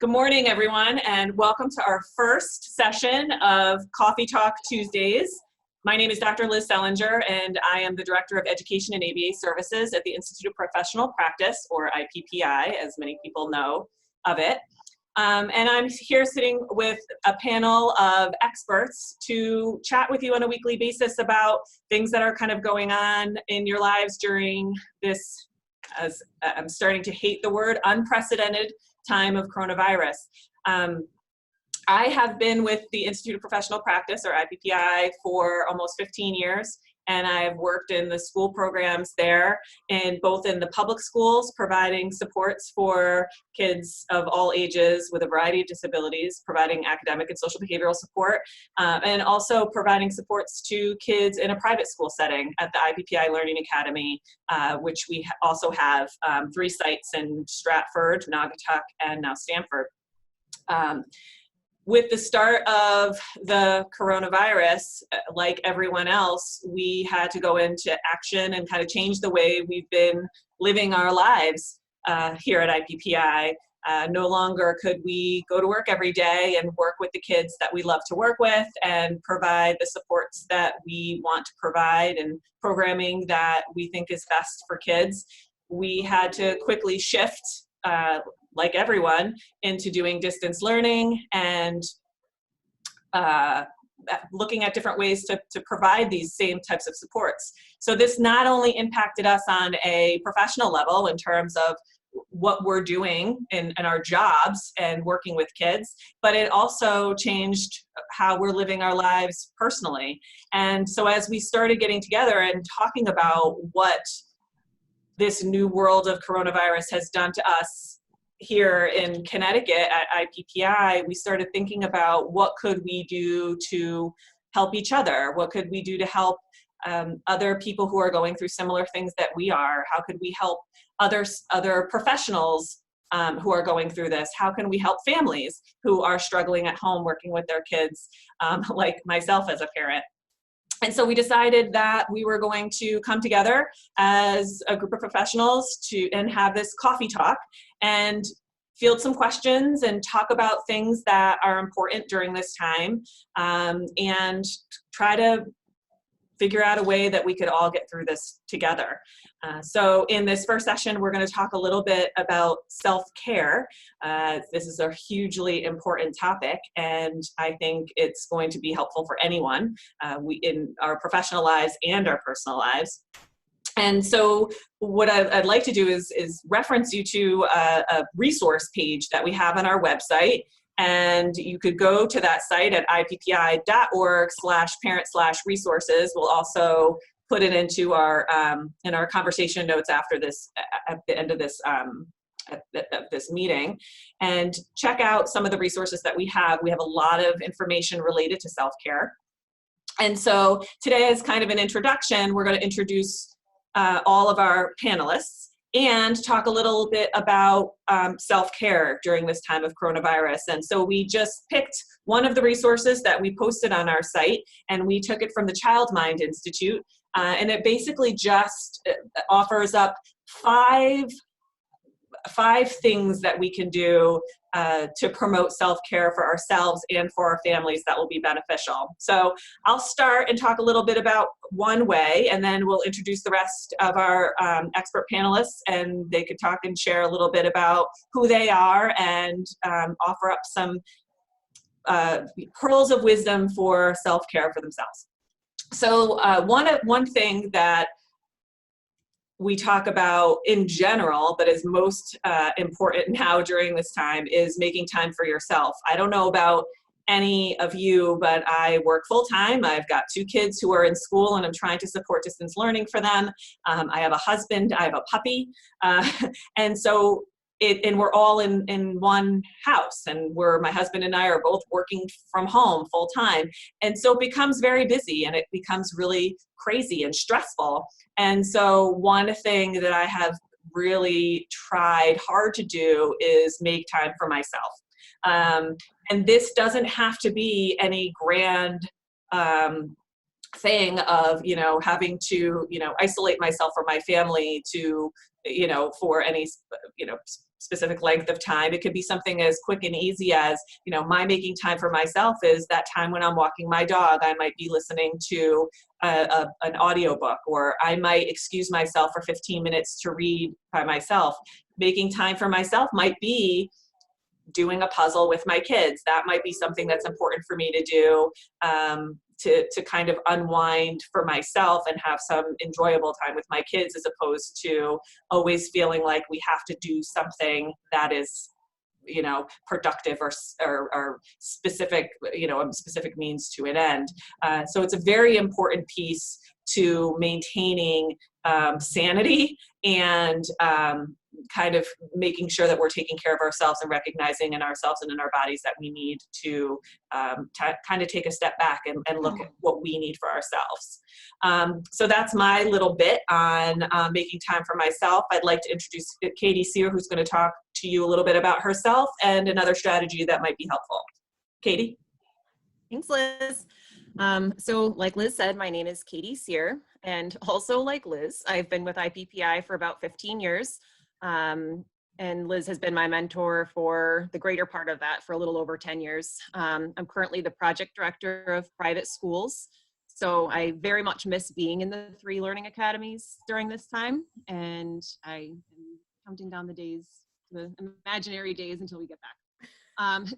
Good morning, everyone, and welcome to our first session of Coffee Talk Tuesdays. My name is Dr. Liz Sellinger, and I am the Director of Education and ABA Services at the Institute of Professional Practice, or IPPI, as many people know of it. And I'm here sitting with a panel of experts to chat with you on a weekly basis about things that are kind of going on in your lives during this, as I'm starting to hate the word, unprecedented time of coronavirus. I have been with the Institute of Professional Practice, or IPPI, for almost 15 years, and I've worked in the school programs there, both in the public schools, providing supports for kids of all ages with a variety of disabilities, providing academic and social behavioral support, and also providing supports to kids in a private school setting at the IPPI Learning Academy, which we also have 3 sites in Stratford, Naugatuck, and now Stamford. With the start of the coronavirus, like everyone else, we had to go into action and kind of change the way we've been living our lives here at IPPI. No longer could we go to work every day and work with the kids that we love to work with and provide the supports that we want to provide and programming that we think is best for kids. We had to quickly shift, like everyone, into doing distance learning and looking at different ways to provide these same types of supports. So this not only impacted us on a professional level in terms of what we're doing in our jobs and working with kids, but it also changed how we're living our lives personally. And so as we started getting together and talking about what this new world of coronavirus has done to us here in Connecticut at IPPI, we started thinking about what could we do to help each other? What could we do to help other people who are going through similar things that we are? How could we help other professionals who are going through this? How can we help families who are struggling at home working with their kids, like myself as a parent? And so we decided that we were going to come together as a group of professionals and have this coffee talk and field some questions and talk about things that are important during this time, and try to figure out a way that we could all get through this together. So in this first session, we're going to talk a little bit about self-care. This is a hugely important topic, and I think it's going to be helpful for anyone in our professional lives and our personal lives. And so what I'd like to do is reference you to a resource page that we have on our website. And you could go to that site at ippi.org/parent/resources. We'll also put it into our in our conversation notes after this, at the end of this this meeting, and check out some of the resources that we have. We have a lot of information related to self-care. And so today, as kind of an introduction, we're going to introduce all of our panelists and talk a little bit about self-care during this time of coronavirus. And so we just picked one of the resources that we posted on our site, and we took it from the Child Mind Institute, and it basically just offers up five things that we can do to promote self-care for ourselves and for our families that will be beneficial. So I'll start and talk a little bit about one way, and then we'll introduce the rest of our expert panelists, and they could talk and share a little bit about who they are and offer up some pearls of wisdom for self-care for themselves. So one thing that we talk about in general, but is most important now during this time, is making time for yourself. I don't know about any of you, but I work full-time. I've got 2 kids who are in school, and I'm trying to support distance learning for them. I have a husband, I have a puppy, and so and we're all in one house, and my husband and I are both working from home full-time, and so it becomes very busy, and it becomes really crazy and stressful. And so one thing that I have really tried hard to do is make time for myself. And this doesn't have to be any grand thing of, having to, isolate myself from my family to, for any, specific length of time. It could be something as quick and easy as, you know, my making time for myself is that time when I'm walking my dog, I might be listening to an audiobook, or I might excuse myself for 15 minutes to read by myself. Making time for myself might be doing a puzzle with my kids. That might be something that's important for me to do, to kind of unwind for myself and have some enjoyable time with my kids, as opposed to always feeling like we have to do something that is, you know, productive or specific, you know, a specific means to an end. So it's a very important piece to maintaining sanity and kind of making sure that we're taking care of ourselves and recognizing in ourselves and in our bodies that we need to kind of take a step back and look at what we need for ourselves. So that's my little bit on making time for myself. I'd like to introduce Katie Sear, who's going to talk to you a little bit about herself and another strategy that might be helpful. Katie? Thanks, Liz. So like Liz said, my name is Katie Sear, and also like Liz, I've been with IPPI for about 15 years. And Liz has been my mentor for the greater part of that for a little over 10 years. I'm currently the project director of private schools. So I very much miss being in the 3 learning academies during this time. And I am counting down the days, the imaginary days until we get back.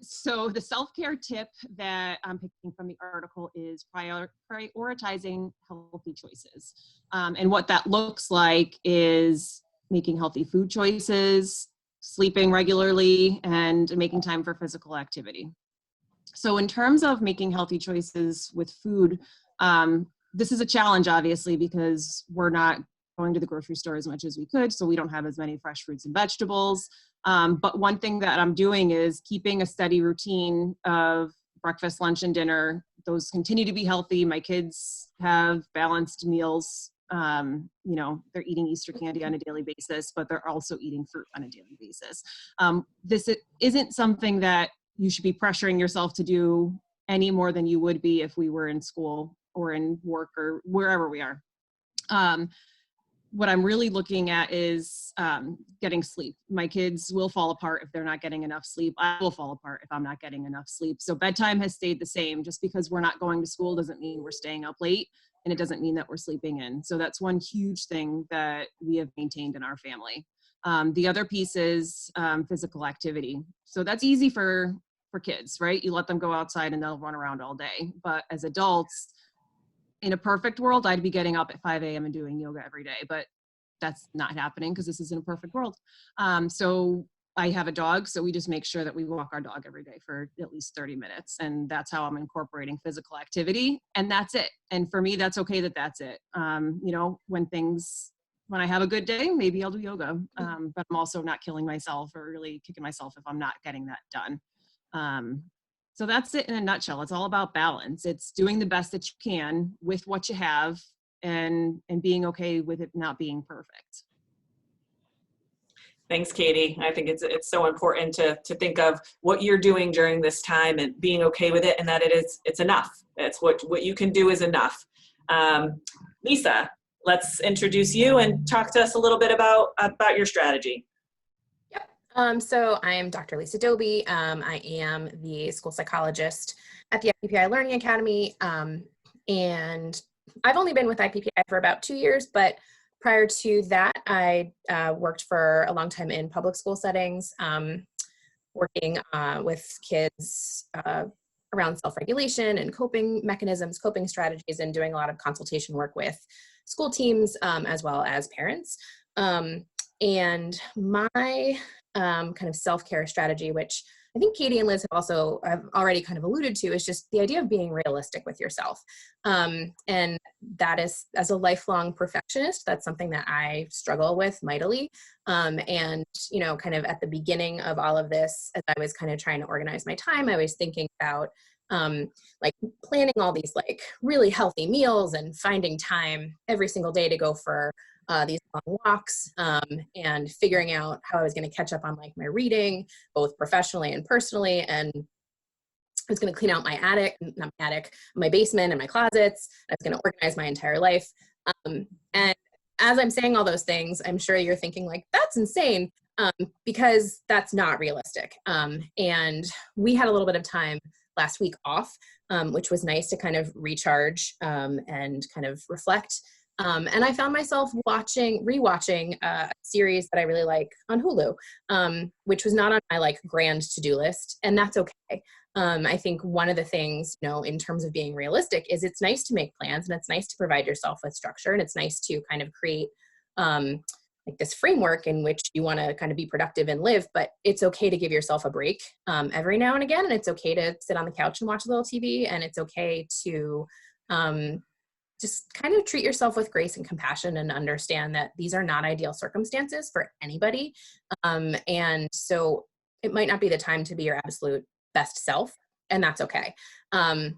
So the self-care tip that I'm picking from the article is prioritizing healthy choices. And what that looks like is making healthy food choices, sleeping regularly, and making time for physical activity. So in terms of making healthy choices with food, this is a challenge, obviously, because we're not going to the grocery store as much as we could, so we don't have as many fresh fruits and vegetables. But one thing that I'm doing is keeping a steady routine of breakfast, lunch, and dinner. Those continue to be healthy. My kids have balanced meals. You know, they're eating Easter candy on a daily basis, but they're also eating fruit on a daily basis. This isn't something that you should be pressuring yourself to do any more than you would be if we were in school or in work or wherever we are. What I'm really looking at is getting sleep. My kids will fall apart if they're not getting enough sleep. I will fall apart if I'm not getting enough sleep. So bedtime has stayed the same. Just because we're not going to school doesn't mean we're staying up late, and it doesn't mean that we're sleeping in. So that's one huge thing that we have maintained in our family. The other piece is physical activity. So that's easy for kids, right? You let them go outside and they'll run around all day. But as adults, in a perfect world, I'd be getting up at 5 a.m. and doing yoga every day, but that's not happening because this isn't a perfect world. So I have a dog, so we just make sure that we walk our dog every day for at least 30 minutes. And that's how I'm incorporating physical activity. And that's it. And for me, that's okay that that's it. You know, when I have a good day, maybe I'll do yoga. But I'm also not killing myself or really kicking myself if I'm not getting that done. So that's it in a nutshell. It's all about balance. It's doing the best that you can with what you have and being okay with it not being perfect. Thanks, Katie. I think it's so important to think of what you're doing during this time and being okay with it, and that it's enough. It's what you can do is enough. Lisa, let's introduce you and talk to us a little bit about your strategy. So I am Dr. Lisa Doby. I am the school psychologist at the IPPI Learning Academy. And I've only been with IPPI for about 2 years, but prior to that, I worked for a long time in public school settings, working with kids around self-regulation and coping mechanisms, coping strategies, and doing a lot of consultation work with school teams as well as parents. And my kind of self-care strategy, which I think Katie and Liz have already kind of alluded to, is just the idea of being realistic with yourself. And that is, as a lifelong perfectionist, that's something that I struggle with mightily. And, you know, kind of at the beginning of all of this, as I was kind of trying to organize my time, I was thinking about like planning all these like really healthy meals and finding time every single day to go for these long walks, and figuring out how I was going to catch up on like my reading, both professionally and personally. And I was going to clean out my basement and my closets. I was going to organize my entire life. And as I'm saying all those things, I'm sure you're thinking like, that's insane. because that's not realistic. And we had a little bit of time last week off, which was nice to kind of recharge and kind of reflect. And I found myself rewatching a series that I really like on Hulu, which was not on my like grand to-do list, and that's okay. I think one of the things, you know, in terms of being realistic is it's nice to make plans and it's nice to provide yourself with structure, and it's nice to kind of create like this framework in which you want to kind of be productive and live, but it's okay to give yourself a break every now and again. And it's okay to sit on the couch and watch a little TV. And it's okay to just kind of treat yourself with grace and compassion and understand that these are not ideal circumstances for anybody. And so it might not be the time to be your absolute best self, and that's okay. And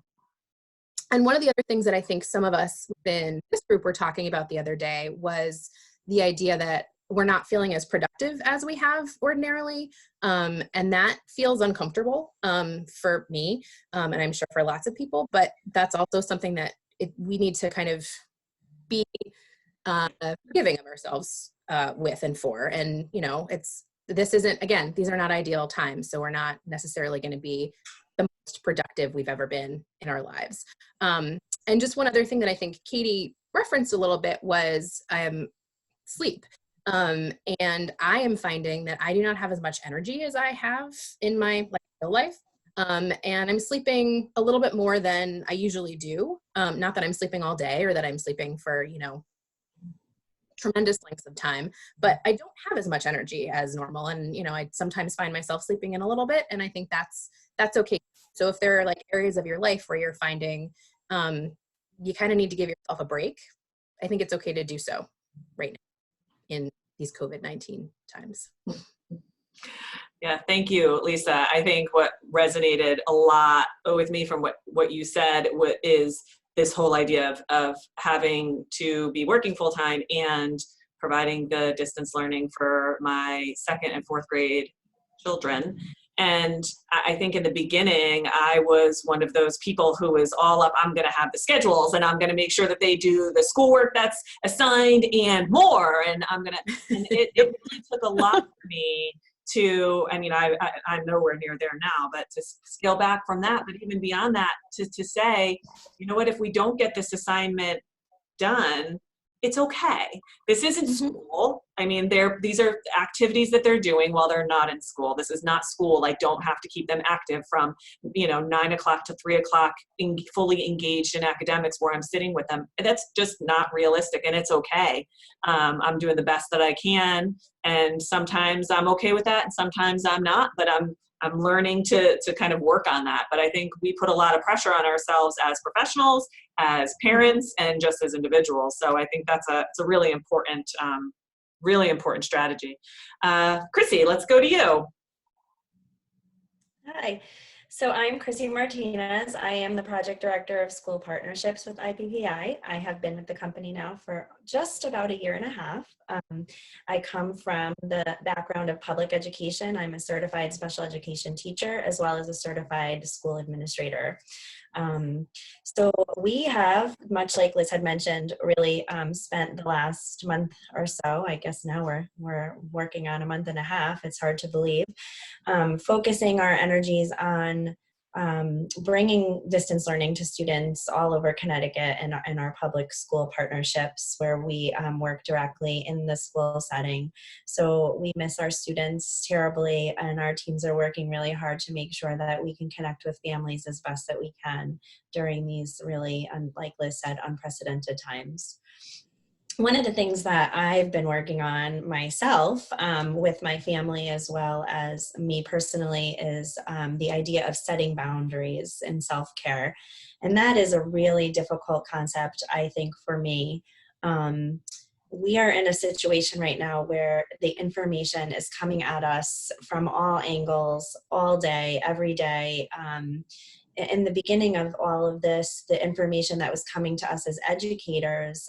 one of the other things that I think some of us within this group were talking about the other day was the idea that we're not feeling as productive as we have ordinarily. And that feels uncomfortable for me, and I'm sure for lots of people, but that's also something that we need to kind of be forgiving of ourselves with and for. And, you know, these are not ideal times, so we're not necessarily going to be the most productive we've ever been in our lives. And just one other thing that I think Katie referenced a little bit was sleep. And I am finding that I do not have as much energy as I have in my real life. And I'm sleeping a little bit more than I usually do. Not that I'm sleeping all day or that I'm sleeping for, you know, tremendous lengths of time, but I don't have as much energy as normal. And, you know, I sometimes find myself sleeping in a little bit, and I think that's okay. So if there are like areas of your life where you're finding you kind of need to give yourself a break, I think it's okay to do so right now in these COVID-19 times. Yeah, thank you, Lisa. I think what resonated a lot with me from what you said is this whole idea of having to be working full time and providing the distance learning for my 2nd and 4th grade children. And I think in the beginning, I was one of those people who was all up, I'm going to have the schedules and I'm going to make sure that they do the schoolwork that's assigned and more. And and it really took a lot for me to, I mean, I'm nowhere near there now, but to scale back from that, but even beyond that, to say, you know what, if we don't get this assignment done, it's okay. This isn't school. I mean, these are activities that they're doing while they're not in school. This is not school. I don't have to keep them active from, 9 o'clock to 3 o'clock, fully engaged in academics where I'm sitting with them. That's just not realistic, and it's okay. I'm doing the best that I can, and sometimes I'm okay with that, and sometimes I'm not, but I'm learning to kind of work on that. But I think we put a lot of pressure on ourselves as professionals, as parents, and just as individuals. So I think it's a really important strategy. Chrissy, let's go to you. Hi. So I'm Chrissy Martinez. I am the project director of school partnerships with IPPI. I have been with the company now for just about a year and a half. I come from the background of public education. I'm a certified special education teacher as well as a certified school administrator. So we have, much like Liz had mentioned, really spent the last month or so, I guess now we're working on a month and a half, it's hard to believe, focusing our energies on bringing distance learning to students all over Connecticut and in our public school partnerships where we work directly in the school setting. So we miss our students terribly, and our teams are working really hard to make sure that we can connect with families as best that we can during these really, like Liz said, unprecedented times. One of the things that I've been working on myself with my family as well as me personally is the idea of setting boundaries and self-care. And that is a really difficult concept, I think, for me. We are in a situation right now where the information is coming at us from all angles, all day, every day. In the beginning of all of this, the information that was coming to us as educators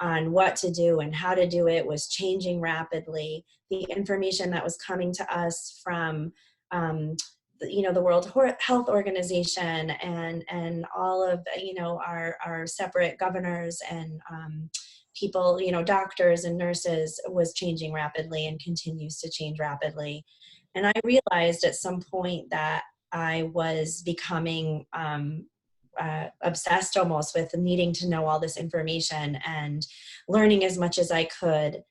on what to do and how to do it was changing rapidly. The information that was coming to us from the World Health Organization and all of our separate governors and people, doctors and nurses, was changing rapidly and continues to change rapidly. And I realized at some point that I was becoming obsessed almost with needing to know all this information and learning as much as I could,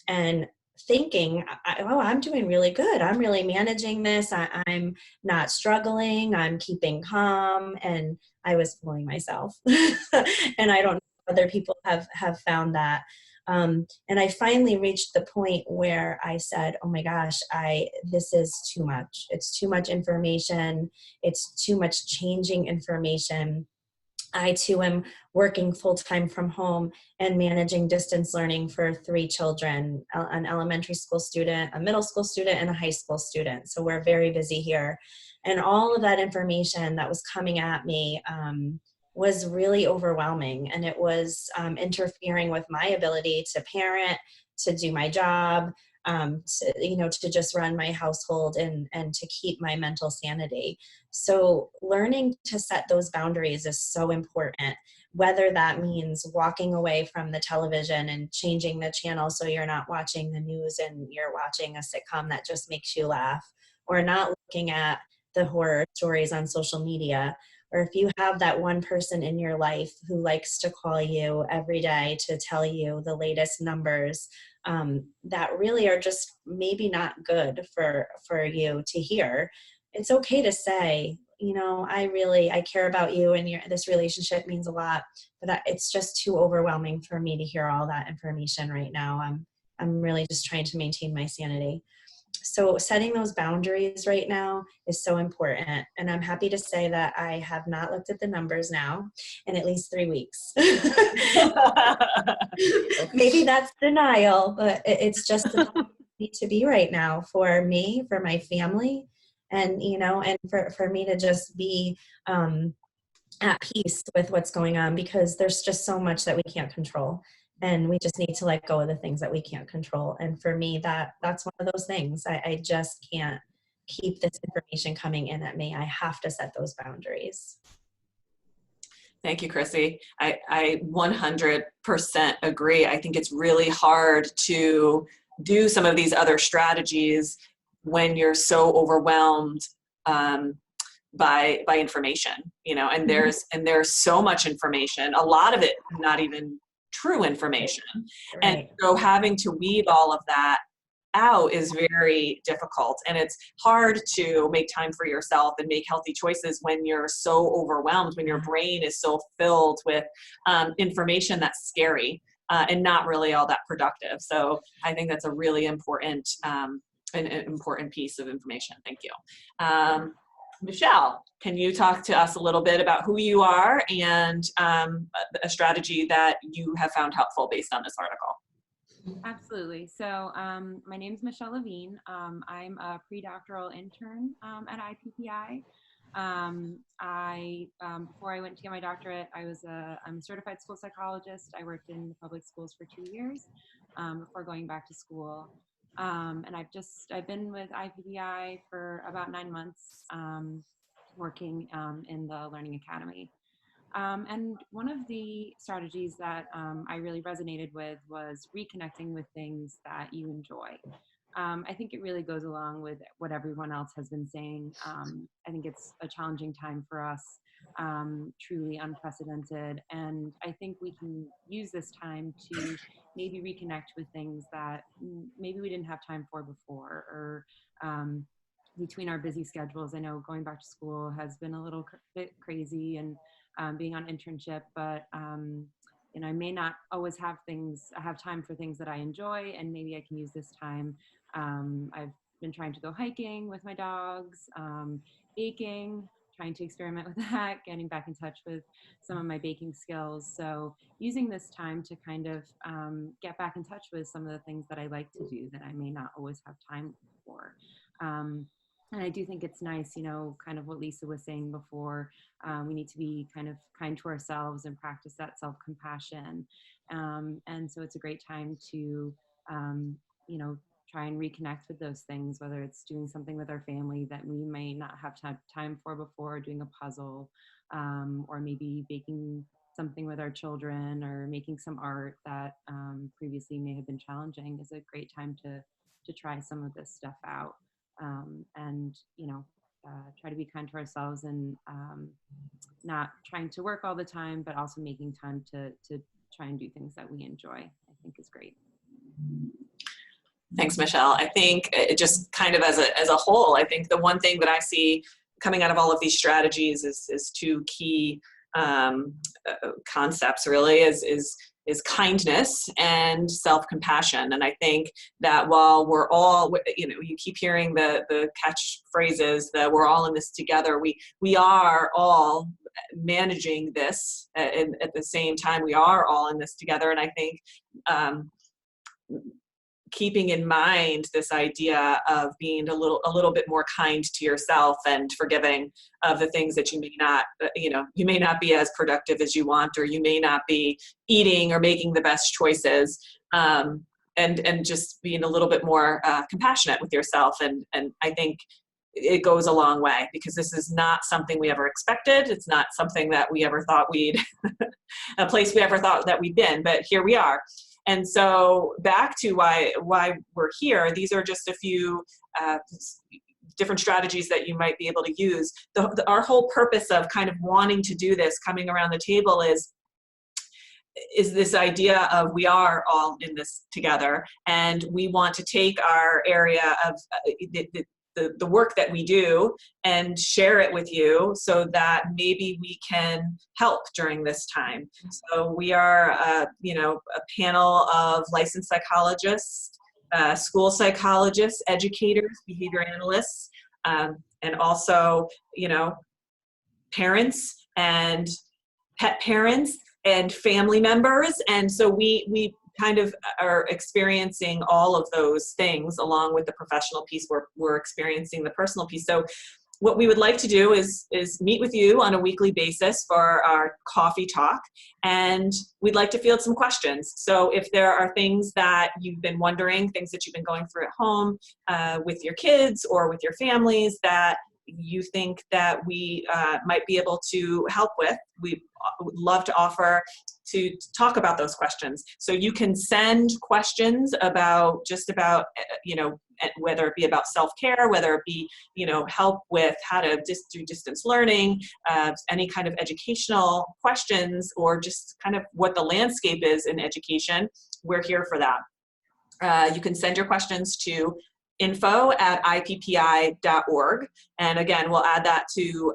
and thinking, oh, I'm doing really good. I'm really managing this. I'm not struggling. I'm keeping calm. And I was fooling myself. And I don't know if other people have found that. And I finally reached the point where I said, oh my gosh, this is too much. It's too much information. It's too much changing information. I too am working full-time from home and managing distance learning for 3 children, an elementary school student, a middle school student, and a high school student. So we're very busy here. And all of that information that was coming at me was really overwhelming. And it was interfering with my ability to parent, to do my job, to just run my household and to keep my mental sanity. So learning to set those boundaries is so important, whether that means walking away from the television and changing the channel so you're not watching the news and you're watching a sitcom that just makes you laugh, or not looking at the horror stories on social media. Or if you have that one person in your life who likes to call you every day to tell you the latest numbers that really are just maybe not good for you to hear, it's okay to say, I care about you, and this relationship means a lot, but it's just too overwhelming for me to hear all that information right now. I'm really just trying to maintain my sanity. So setting those boundaries right now is so important. And I'm happy to say that I have not looked at the numbers now in at least 3 weeks. Maybe that's denial, but it's just the need to be right now for me, for my family, and, and for me to just be at peace with what's going on, because there's just so much that we can't control. And we just need to let go of the things that we can't control. And for me, that's one of those things. I just can't keep this information coming in at me. I have to set those boundaries. Thank you, Chrissy. I 100% agree. I think it's really hard to do some of these other strategies when you're so overwhelmed by information, and there's so much information, a lot of it not even true information. Right. And so having to weed all of that out is very difficult, and it's hard to make time for yourself and make healthy choices when you're so overwhelmed, when your brain is so filled with information that's scary and not really all that productive. So I think that's a really important an important piece of information. Thank you. Michelle, can you talk to us a little bit about who you are and a strategy that you have found helpful based on this article? Absolutely. So my name is Michelle Levine. I'm a pre-doctoral intern at IPPI. Before I went to get my doctorate, I'm a certified school psychologist. I worked in the public schools for 2 years before going back to school. And I've been with IPPI for about 9 months, working in the Learning Academy. And one of the strategies that I really resonated with was reconnecting with things that you enjoy. I think it really goes along with what everyone else has been saying. I think it's a challenging time for us, truly unprecedented. And I think we can use this time to maybe reconnect with things that maybe we didn't have time for before, or between our busy schedules. I know going back to school has been a little bit crazy, and being on internship, but I may not always have time for things that I enjoy, and maybe I can use this time. I've been trying to go hiking with my dogs, baking, trying to experiment with that, getting back in touch with some of my baking skills. So using this time to kind of get back in touch with some of the things that I like to do that I may not always have time for. And I do think it's nice, kind of what Lisa was saying before, we need to be kind of kind to ourselves and practice that self-compassion. And so it's a great time to, try and reconnect with those things, whether it's doing something with our family that we may not have time for before, doing a puzzle, or maybe baking something with our children or making some art that previously may have been challenging is a great time to try some of this stuff out. And, try to be kind to ourselves and not trying to work all the time, but also making time to try and do things that we enjoy, I think is great. Thanks, Michelle. I think just kind of as a whole, I think the one thing that I see coming out of all of these strategies is two key concepts really is kindness and self-compassion. And I think that while we're all, you keep hearing the catchphrases that we're all in this together, we are all managing this, and at the same time, we are all in this together. And I think keeping in mind this idea of being a little bit more kind to yourself and forgiving of the things that you may not, you may not be as productive as you want, or you may not be eating or making the best choices, and just being a little bit more compassionate with yourself. And I think it goes a long way, because this is not something we ever expected. It's not something that we ever thought a place we ever thought that we'd been, but here we are. And so back to why we're here, these are just a few different strategies that you might be able to use. Our whole purpose of kind of wanting to do this, coming around the table, is this idea of we are all in this together, and we want to take our area of the work that we do and share it with you so that maybe we can help during this time. So we are, a panel of licensed psychologists, school psychologists, educators, behavior analysts, and also, parents and pet parents and family members. And so we kind of are experiencing all of those things along with the professional piece. We're experiencing the personal piece. So what we would like to do is meet with you on a weekly basis for our coffee talk, and we'd like to field some questions. So if there are things that you've been wondering, things that you've been going through at home with your kids or with your families that you think that we might be able to help with, we would love to offer to talk about those questions. So you can send questions about whether it be about self-care, whether it be, help with how to do distance learning, any kind of educational questions, or just kind of what the landscape is in education. We're here for that. You can send your questions to info@ippi.org. And again, we'll add that to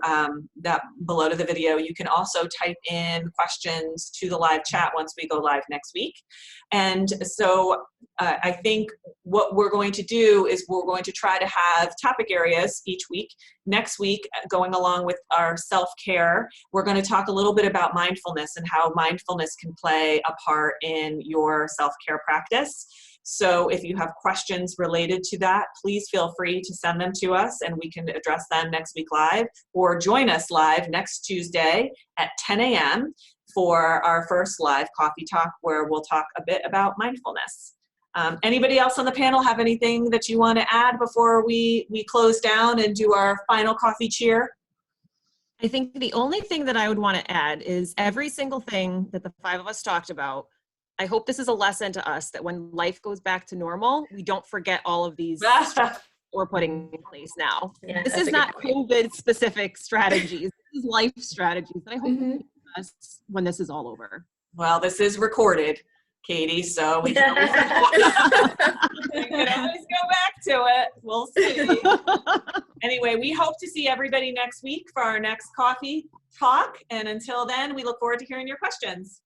that below to the video. You can also type in questions to the live chat once we go live next week. And so I think what we're going to do is we're going to try to have topic areas each week. Next week, going along with our self-care, we're going to talk a little bit about mindfulness and how mindfulness can play a part in your self-care practice. So if you have questions related to that, please feel free to send them to us and we can address them next week live, or join us live next Tuesday at 10 a.m. for our first live coffee talk, where we'll talk a bit about mindfulness. Anybody else on the panel have anything that you want to add before we close down and do our final coffee cheer? I think the only thing that I would want to add is every single thing that the five of us talked about, I hope this is a lesson to us that when life goes back to normal, we don't forget all of these we're putting in place now. Yeah, this is not COVID-specific strategies. This is life strategies that I hope we can us when this is all over. Well, this is recorded, Katie, so we can always, we can always go back to it. We'll see. Anyway, we hope to see everybody next week for our next coffee talk. And until then, we look forward to hearing your questions.